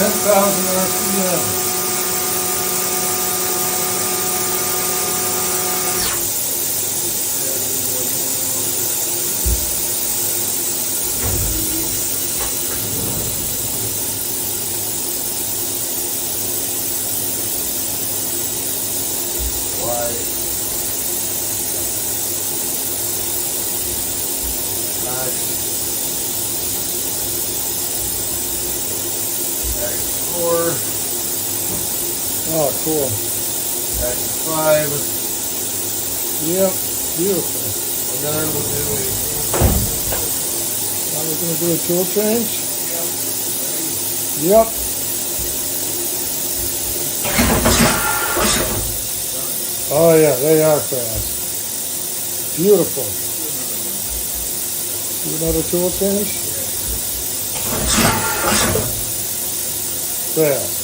10,000 RPM. Oh, cool. Back to 5. Yep, beautiful. And then we'll do a... Now we're going to do a tool change? Yep. Yep. Oh yeah, they are fast. Beautiful. Do another tool change? Fast.